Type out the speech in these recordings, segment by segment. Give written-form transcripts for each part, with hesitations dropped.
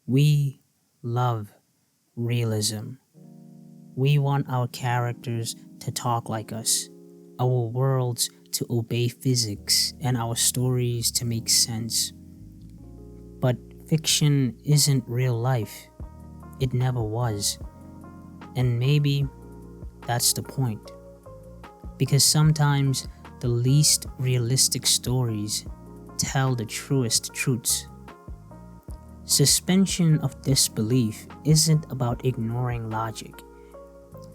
We love realism. We want our characters to talk like us, our worlds to obey physics, and our stories to make sense. But fiction isn't real life. It never was. And maybe that's the point. Because sometimes the least realistic stories tell the truest truths. Suspension of disbelief isn't about ignoring logic.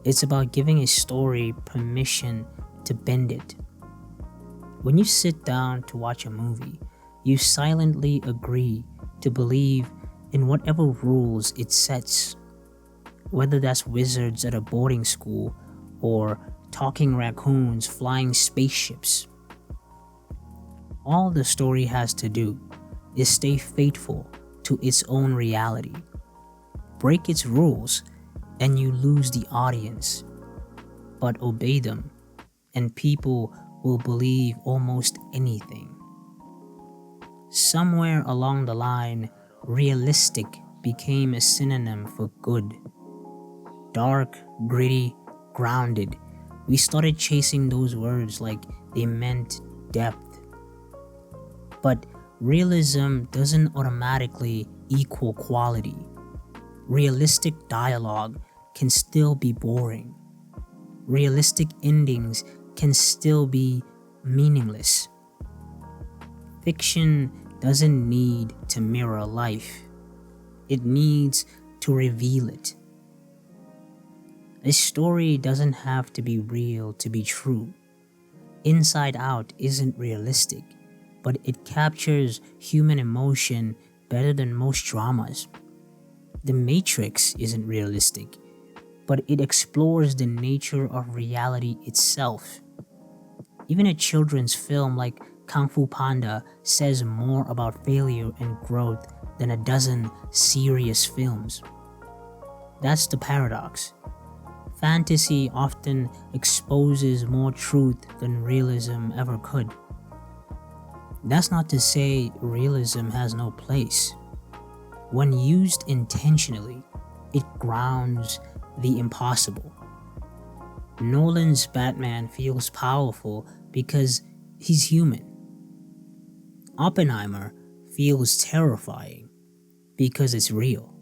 It's about giving a story permission to bend it. When you sit down to watch a movie, you silently agree to believe in whatever rules it sets. Whether that's wizards at a boarding school or talking raccoons flying spaceships. All the story has to do is stay faithful to its own reality. Break its rules and you lose the audience. But obey them and people will believe almost anything. Somewhere along the line, realistic became a synonym for good. Dark, gritty, grounded. We started chasing those words like they meant depth. But realism doesn't automatically equal quality. Realistic dialogue can still be boring. Realistic endings can still be meaningless. Fiction doesn't need to mirror life. It needs to reveal it. A story doesn't have to be real to be true. Inside Out isn't realistic, but it captures human emotion better than most dramas. The Matrix isn't realistic, but it explores the nature of reality itself. Even a children's film like Kung Fu Panda says more about failure and growth than a dozen serious films. That's the paradox. Fantasy often exposes more truth than realism ever could. That's not to say realism has no place. When used intentionally, it grounds the impossible. Nolan's Batman feels powerful because he's human. Oppenheimer feels terrifying because it's real.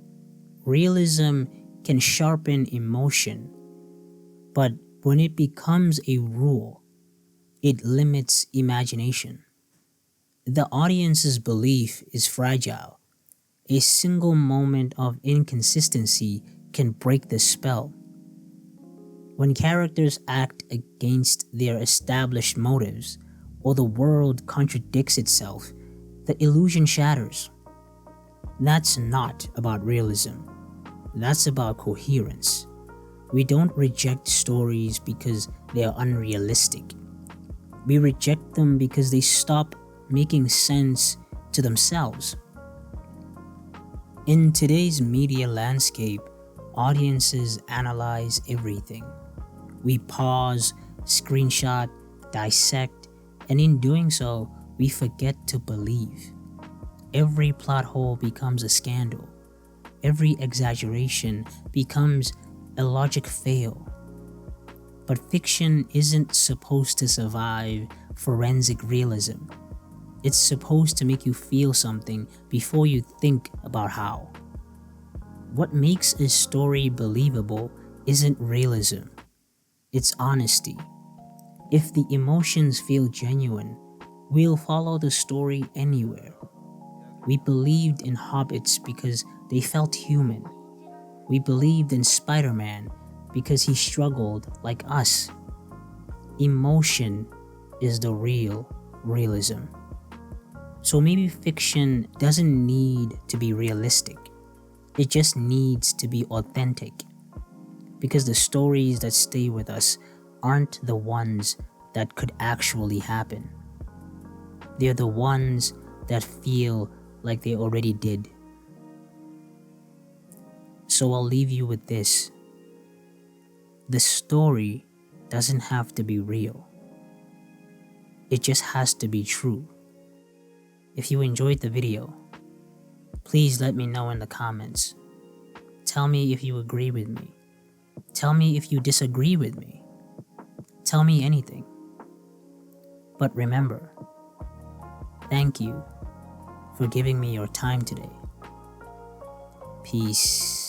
Realism can sharpen emotion, but when it becomes a rule, it limits imagination. The audience's belief is fragile. A single moment of inconsistency can break the spell. When characters act against their established motives, or the world contradicts itself, the illusion shatters. That's not about realism. That's about coherence. We don't reject stories because they are unrealistic. We reject them because they stop making sense to themselves. In today's media landscape, audiences analyze everything. We pause, screenshot, dissect, and in doing so, we forget to believe. Every plot hole becomes a scandal. Every exaggeration becomes a logic fail. But fiction isn't supposed to survive forensic realism. It's supposed to make you feel something before you think about how. What makes a story believable isn't realism. It's honesty. If the emotions feel genuine, we'll follow the story anywhere. We believed in hobbits because they felt human. We believed in Spider-Man because he struggled like us. Emotion is the real realism. So maybe fiction doesn't need to be realistic. It just needs to be authentic. Because the stories that stay with us aren't the ones that could actually happen. They're the ones that feel like they already did. So I'll leave you with this. The story doesn't have to be real. It just has to be true. If you enjoyed the video, Please let me know in the comments. Tell me if you agree with me. Tell me if you disagree with me. Tell me anything. But remember, thank you for giving me your time today. Peace.